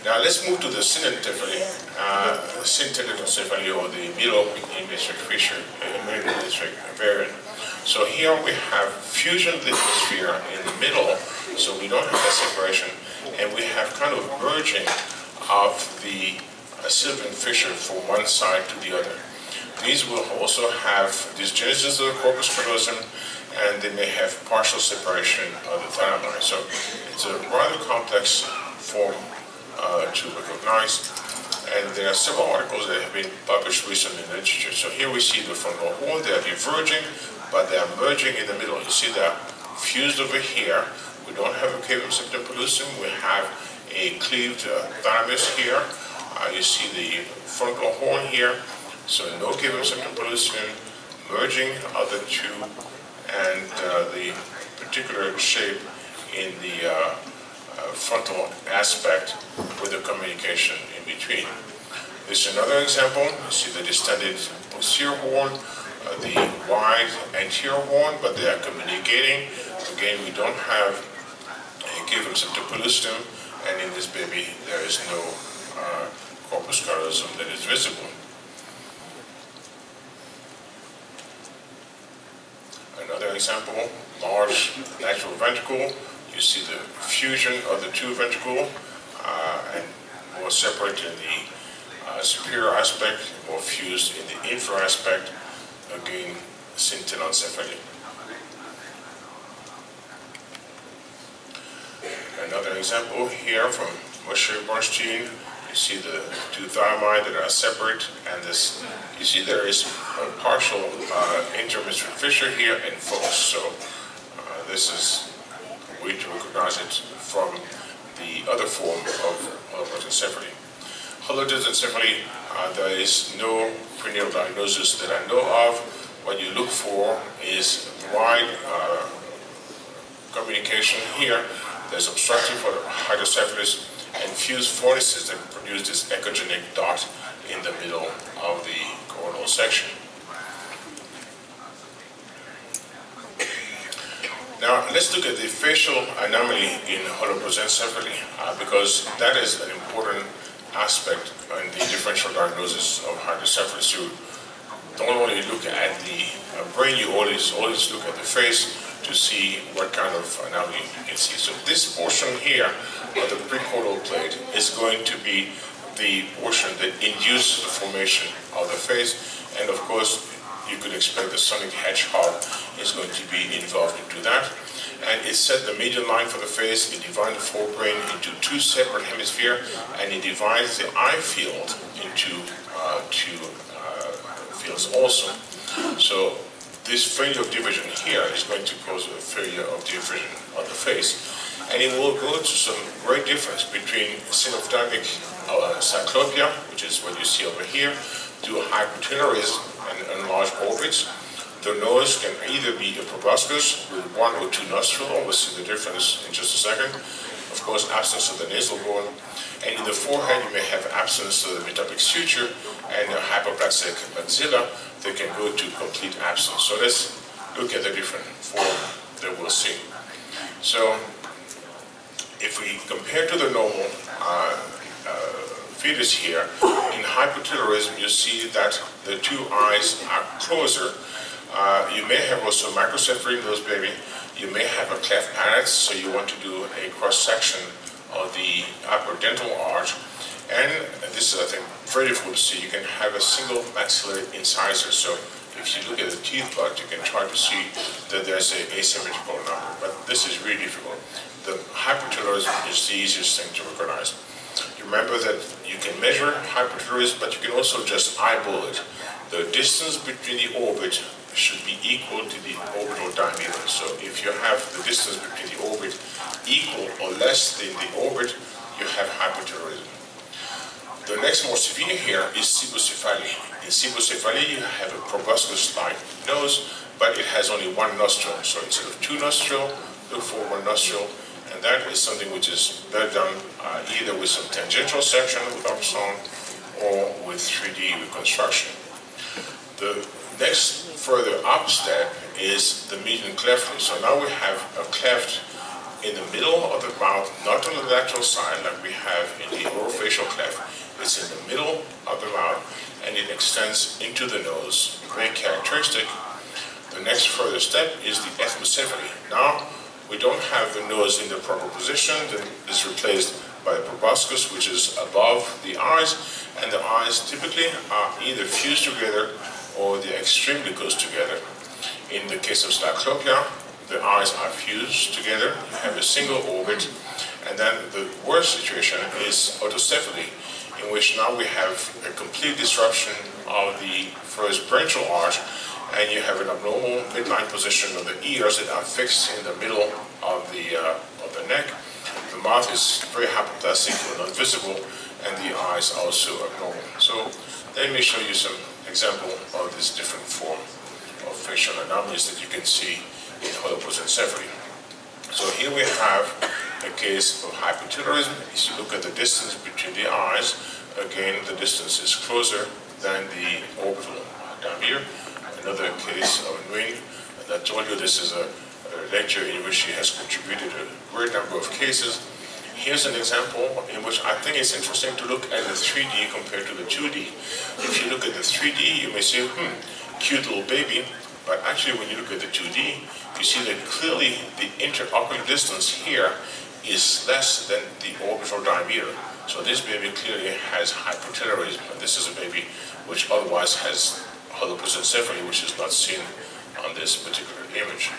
Now, let's move to the synencephaly, or the middle hemispheric fissure, middle hemispheric variant. So here we have fusion of the hemisphere in the middle, so we don't have that separation, and we have kind of merging of the sylvian fissure from one side to the other. These will also have dysgenesis of the corpus callosum, and they may have partial separation of the thalami. So it's a rather complex form to recognize, and there are several articles that have been published recently in the literature. So here we see the frontal horn. They are diverging, but they are merging in the middle. You see they're fused over here. We don't have a cavum septum pellucidum. We have a cleaved thalamus here. You see the frontal horn here. So no cavum septum pellucidum, merging of the two, and the particular shape in the frontal aspect with the communication in between. This is another example. You see the distended posterior horn, the wide anterior horn, but they are communicating. Again, we don't have a given septopellucidum, and in this baby there is no corpus callosum that is visible. Another example, large natural ventricle. You see the fusion of the two ventricles, and more separate in the superior aspect, more fused in the inferior aspect. Again, syntenoncephaly. Another example here from Moshe-Bernstein. You see the two thymi that are separate, and this, you see there is a partial intermittent fissure here in false. So this is a way to recognize it from the other form of holodencephaly. Holodencephaly, there is no prenatal diagnosis that I know of. What you look for is wide communication here. There's obstructive hydrocephalus and fused fornices that produce this echogenic dot in the middle of the coronal section. Now let's look at the facial anomaly in holoprosencephaly, because that is an important aspect in the differential diagnosis of hydrocephalus. You don't only look at the brain, you always look at the face to see what kind of anomaly you can see. So this portion here of the precaudal plate is going to be the portion that induces the formation of the face, and of course you could expect the sonic hedgehog is going to be involved into that. And it set the median line for the face, it divides the forebrain into two separate hemispheres, and it divides the eye field into two fields also. So this failure of division here is going to cause a failure of division of the face. And it will go to some great difference between synophthalmic cyclopia, which is what you see over here, to hypotelorism and enlarged orbits. The nose can either be a proboscis with one or two nostrils, we'll see the difference in just a second. Of course, absence of the nasal bone. And in the forehead, you may have absence of the metopic suture and a hypoplaxic maxilla that can go to complete absence. So let's look at the different form that we'll see. So if we compare to the normal fetus here, in hypotelorism, you see that the two eyes are closer. You may have also microcephaly in those baby. You may have a cleft palate, so you want to do a cross-section of the upper dental arch. And this is, I think, very difficult to see. You can have a single maxillary incisor. So if you look at the teeth bud, you can try to see that there's an asymmetrical number. But this is really difficult. The hypotelorism is the easiest thing to recognize. You remember that you can measure hypotelorism, but you can also just eyeball it. The distance between the orbit should be equal to the orbital diameter. So if you have the distance between the orbit equal or less than the orbit, you have hypotelorism. The next more severe here is cybocephaly. In cybocephaly, you have a proboscis-like nose, but it has only one nostril. So instead of two nostrils, look for one nostril, and that is something which is better done either with some tangential section with ultrasound or with 3D reconstruction. The next further up step is the median cleft. So now we have a cleft in the middle of the mouth, not on the lateral side like we have in the orofacial cleft. It's in the middle of the mouth and it extends into the nose, very characteristic. The next further step is the ethmocephaly. Now we don't have the nose in the proper position. That is replaced by a proboscis, which is above the eyes, and the eyes typically are either fused together or they're extremely close together. In the case of cyclopia, the eyes are fused together, you have a single orbit, and then the worst situation is autocephaly, in which now we have a complete disruption of the first branchial arch, and you have an abnormal midline position of the ears that are fixed in the middle of the neck. The mouth is very hypoplastic or not visible, and the eyes are also abnormal. So let me show you some example of this different form of facial anomalies that you can see in holoprosencephaly. So here we have a case of hypotelorism. If you look at the distance between the eyes, again the distance is closer than the orbital diameter. another case of Nguyen. And I told you this is a lecture in which she has contributed a great number of cases. Here's an example in which I think it's interesting to look at the 3D compared to the 2D. If you look at the 3D, you may say, cute little baby. But actually, when you look at the 2D, you see that clearly the interocular distance here is less than the orbital diameter. So this baby clearly has hypotelorism, and this is a baby which otherwise has holoprosencephaly, which is not seen on this particular image.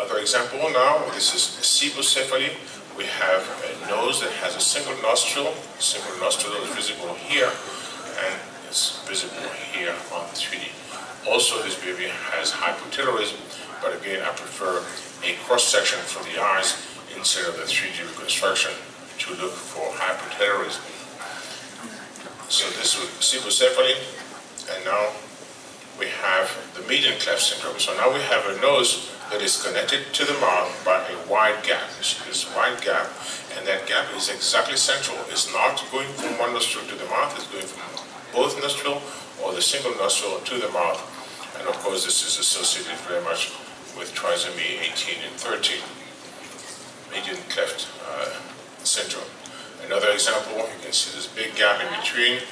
Other example now, this is cebucephaly. We have a nose that has a single nostril. Single nostril is visible here, and it's visible here on the 3D. Also, this baby has hypotelorism, but again, I prefer a cross-section for the eyes instead of the 3D reconstruction to look for hypotelorism. So this was cebucephaly, and now we have the median cleft syndrome. So now we have a nose that is connected to the mouth by a wide gap. You see this wide gap, and that gap is exactly central. It's not going from one nostril to the mouth, it's going from both nostril or the single nostril to the mouth. And of course, this is associated very much with trisomy 18 and 13, median cleft syndrome. Another example, you can see this big gap in between.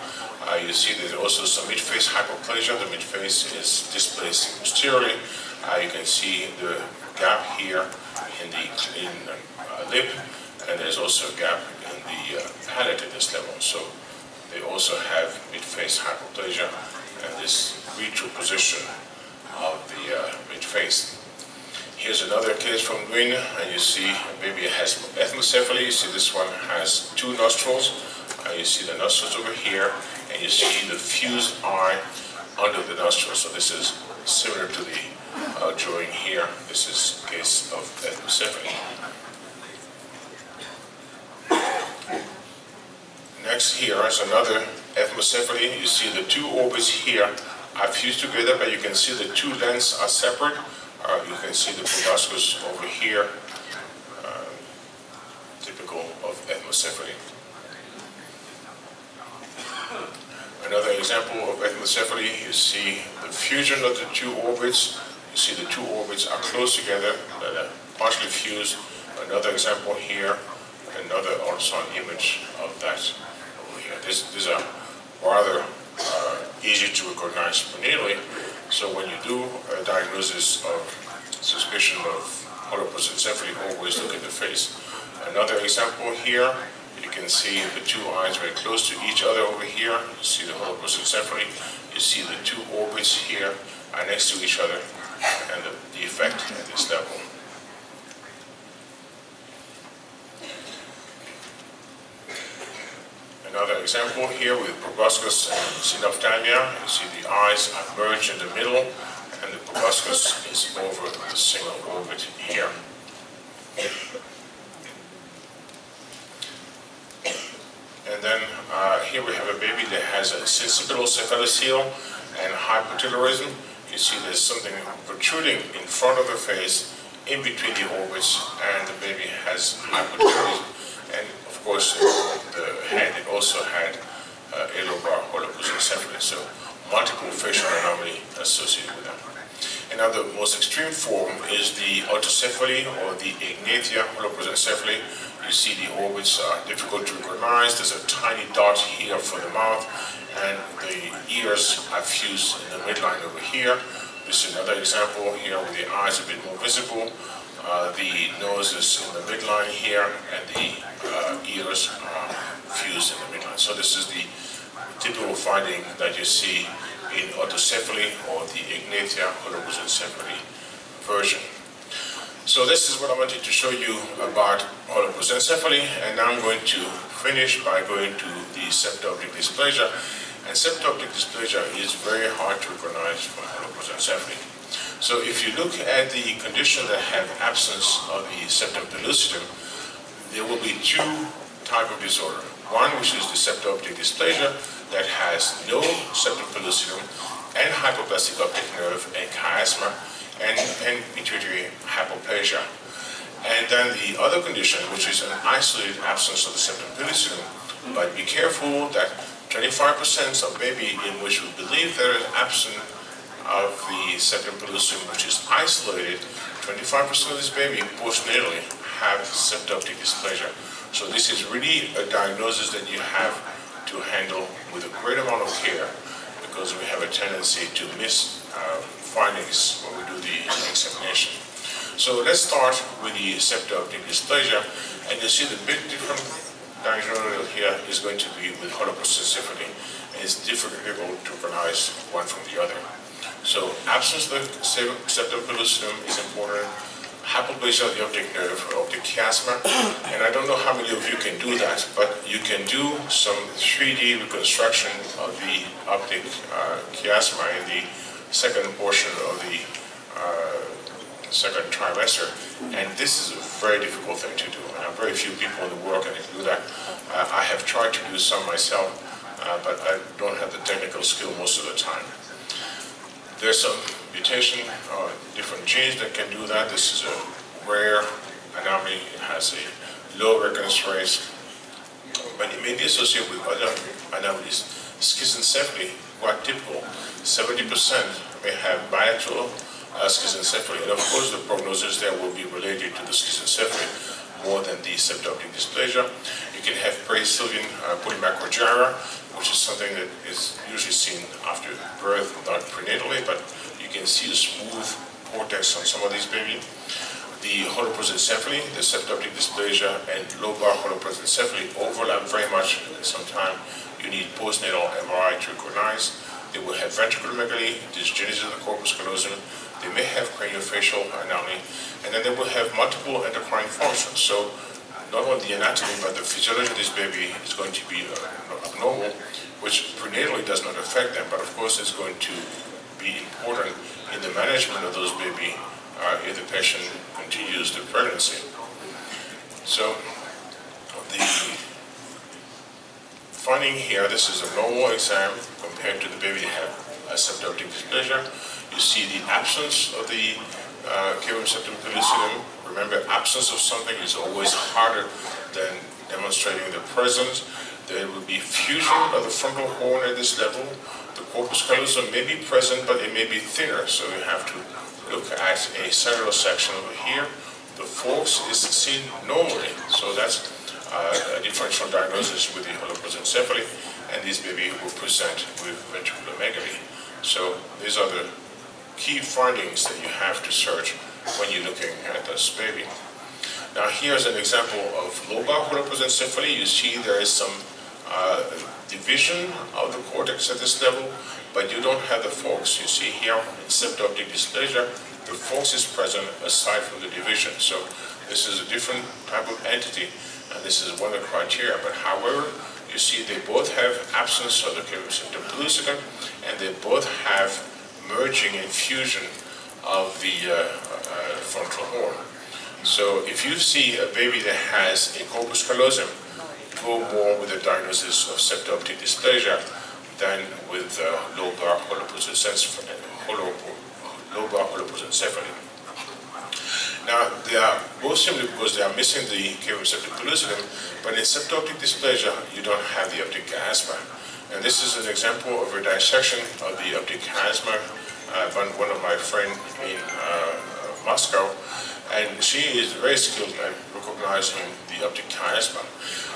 You see there's also some midface hypoplasia. The midface is displaced posteriorly. You can see the gap here in the lip, and there's also a gap in the palate at this level. So they also have midface hypoplasia and this retro position of the midface. Here's another case from Nguyen, and you see a baby has ethmocephaly. You see this one has two nostrils. You see the nostrils over here, and you see the fused eye under the nostril. So this is similar to the drawing here. This is a case of ethmocephaly. Next here is another ethmocephaly. You see the two orbits here are fused together, but you can see the two lens are separate. You can see the proboscis over here, typical of ethmocephaly. Another example of ethmocephaly, you see the fusion of the two orbits. You see the two orbits are close together, that are partially fused. Another example here, another ultrasound image of that over here. These are rather easy to recognize prenatally. So when you do a diagnosis of suspicion of holoprosencephaly, always look at the face. Another example here, you can see the two eyes very close to each other over here. You see the holoprosencephaly. You see the two orbits here are next to each other, and the effect at this level. Another example here with proboscis and synophthalmia. You see the eyes are merged in the middle, and the proboscis is over the single orbit here. And then here we have a baby that has a sensipital cephalocele and hypotelorism. You see there's something protruding in front of the face, in between the orbits, and the baby has hypotelorism. And of course, the head also had lobar holoprosencephaly, so multiple facial anomaly associated with that. And now the most extreme form is the autocephaly or the ignatia holoprosencephaly. You see the orbits are difficult to recognize. There's a tiny dot here for the mouth, and the ears are fused in the midline over here. This is another example here with the eyes a bit more visible. The nose is in the midline here, and the ears are fused in the midline. So this is the typical finding that you see in autocephaly or the ignatia holoprosencephaly version. So this is what I wanted to show you about holoprosencephaly, and now I'm going to finish by going to the septo-optic dysplasia. And septo-optic dysplasia is very hard to recognize from holoprosencephaly. So if you look at the conditions that have absence of the septum pellucidum, there will be two types of disorder. One, which is the septo-optic dysplasia, that has no septum pellucidum and hypoplastic optic nerve and chiasma and pituitary hypoplasia. And then the other condition, which is an isolated absence of the septum pellucidum, but be careful that 25% of baby in which we believe there is absence of the septum pellucidum, which is isolated. 25% of this baby postnatally have septoptic dysplasia. So this is really a diagnosis that you have to handle with a great amount of care, because we have a tendency to miss findings when we do the examination. So let's start with the septoptic dysplasia, and you see the big difference diagnosis here is going to be with holoprosencephaly, and it's difficult to recognize one from the other. So absence of the septum pellucidum is important. Hypoplasia of the optic nerve, optic chiasma, and I don't know how many of you can do that, but you can do some 3D reconstruction of the optic chiasma in the second portion of the second trimester, and this is a very difficult thing to do. Very few people in the world can do that. I have tried to do some myself, but I don't have the technical skill most of the time. There's some mutation or different genes that can do that. This is a rare anomaly. It has a low recurrence rate, but it may be associated with other anomalies. Schizencephaly, quite typical. 70% may have bilateral schizencephaly, and of course the prognosis there will be related to the schizencephaly more than the septoptic dysplasia. You can have perisylvian polymicrogyra, which is something that is usually seen after birth, not prenatally, but you can see a smooth cortex on some of these babies. The holoprosencephaly, the septoptic dysplasia, and lobar holoprosencephaly overlap very much. Sometimes you need postnatal MRI to recognize. They will have ventriculomegaly, dysgenesis of the corpus callosum. They may have craniofacial anomaly, and then they will have multiple endocrine functions. So not only the anatomy, but the physiology of this baby is going to be abnormal, which prenatally does not affect them, but of course it's going to be important in the management of those babies if the patient continues the pregnancy. So the finding here, this is a normal exam compared to the baby that have a septoptic dysplasia. You see the absence of the cavum septum pellucidum. Remember, absence of something is always harder than demonstrating the presence. There will be fusion of the frontal horn at this level. The corpus callosum may be present, but it may be thinner, so you have to look at a cellular section over here. The forks is seen normally, so that's a differential diagnosis with the holoprosencephaly, and this baby will present with ventriculomegaly. So these are the key findings that you have to search when you're looking at this baby. Now here's an example of lobar holoprosencephaly. You see there is some division of the cortex at this level, but you don't have the forks. You see here in septoptic dysplasia, the forks is present aside from the division. So this is a different type of entity, and this is one of the criteria. But however, you see they both have absence of the cavum septum pellucidum, and they both have merging and fusion of the frontal horn. So if you see a baby that has a corpus callosum, go more with a diagnosis of septoptic dysplasia than with lobar holoprosencephaly. Now, they are both simply because they are missing the cavum septum pellucidum, but in septoptic dysplasia, you don't have the optic chiasma. And this is an example of a dissection of the optic chiasma by one of my friends in Moscow, and she is very skilled at recognizing the optic chiasma.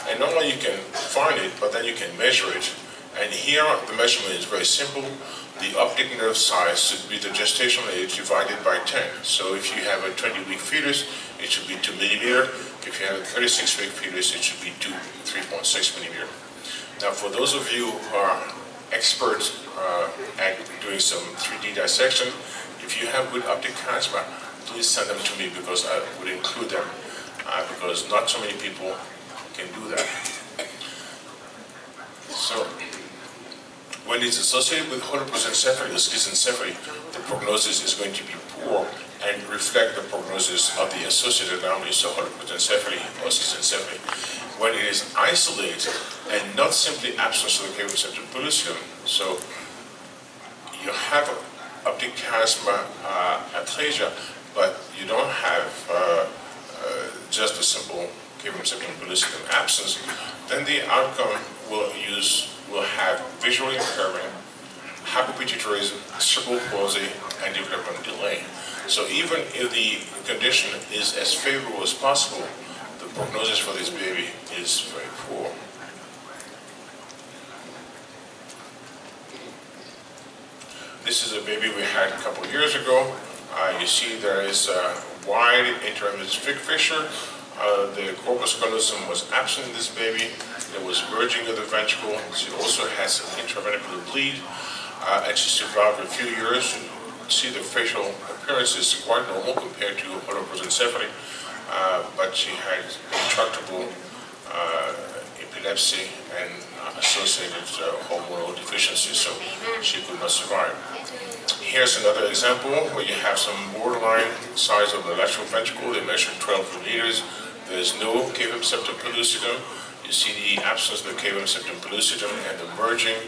And not only you can find it, but then you can measure it. And here the measurement is very simple. The optic nerve size should be the gestational age divided by 10. So if you have a 20-week fetus, it should be 2 millimeter. If you have a 36-week fetus, it should be 3.6 millimeter. Now, for those of you who are experts at doing some 3D dissection, if you have good optic chiasma, please send them to me, because I would include them, because not so many people can do that. So, when it's associated with holoprosencephaly or schizencephaly, the prognosis is going to be poor and reflect the prognosis of the associated anomalies, so holoprosencephaly or schizencephaly. When it is isolated and not simply absence of the cavum septum pellucidum, so you have optic chiasma aplasia, but you don't have just a simple cavum septum pellucidum absence, then the outcome will use will have visual impairment, hypopituitarism, cerebral palsy, and development delay. So even if the condition is as favorable as possible, the prognosis for this baby is very poor. This is a baby we had a couple of years ago. You see there is a wide interhemispheric fissure. The corpus callosum was absent in this baby. There was merging of the ventricle. She also has an intraventricular bleed. And she survived a few years. You see the facial appearance is quite normal compared to holoprosencephaly, but she had intractable epilepsy and associated hormonal deficiency, so she could not survive. Here's another example where you have some borderline size of the lateral ventricle. They measure 12 millimeters. There's no cavum septum pellucidum. You see the absence of the cavum septum pellucidum and the merging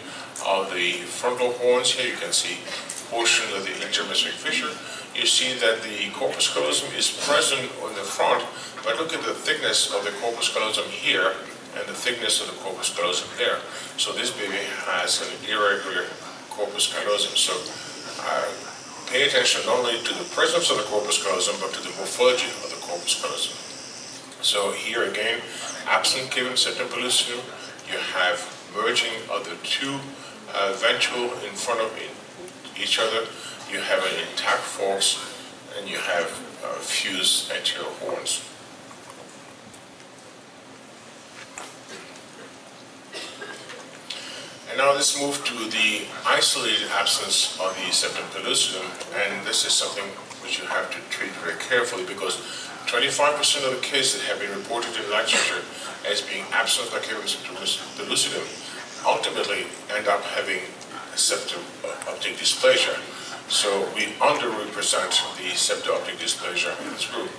of the frontal horns. Here you can see portion of the interhemispheric fissure. You see that the corpus callosum is present on the front, but look at the thickness of the corpus callosum here and the thickness of the corpus callosum there. So this baby has an irregular corpus callosum. So pay attention not only to the presence of the corpus callosum, but to the morphology of the corpus callosum. So here again, absent cavum septum pellucidum, you have merging of the two ventricle in front of each other. You have an intact forks, and you have fused anterior horns. And now let's move to the isolated absence of the septum pellucidum, and this is something which you have to treat very carefully because 25% of the cases that have been reported in literature as being absent of cavum septum pellucidum ultimately end up having septum optic dysplasia. So we underrepresent the septum optic dysplasia in this group.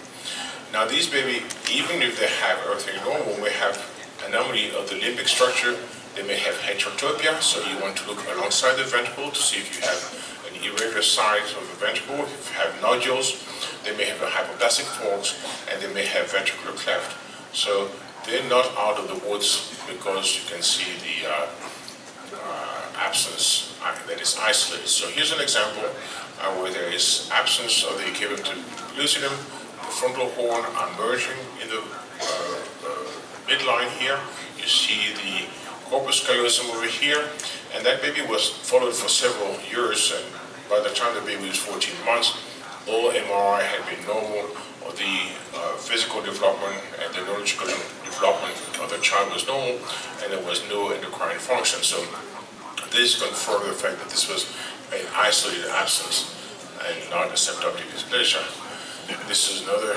Now these babies, even if they have everything normal, may have anomaly of the limbic structure. They may have heterotopia, so you want to look alongside the ventricle to see if you have an irregular size of the ventricle. If you have nodules, they may have a hypoplastic forks, and they may have ventricular cleft. So they're not out of the woods because you can see the absence that is isolated. So here's an example where there is absence of the cavum pellucidum. The frontal horn are merging in the midline here. You see the corpus callosum over here, and that baby was followed for several years, and by the time the baby was 14 months, all MRI had been normal, or the physical development and the neurological development of the child was normal, and there was no endocrine function. So this confirmed the fact that this was an isolated absence and not a septum optic dysplasia. This is another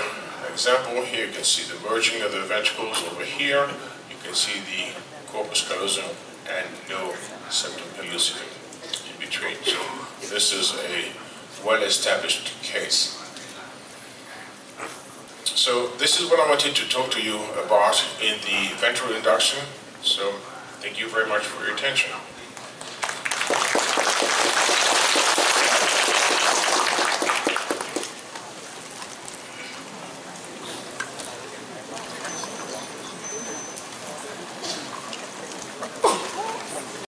example. Here you can see the merging of the ventricles over here. You can see the corpus callosum and no septum pellucidum in between. So this is a well-established case. So this is what I wanted to talk to you about in the ventral induction. So thank you very much for your attention.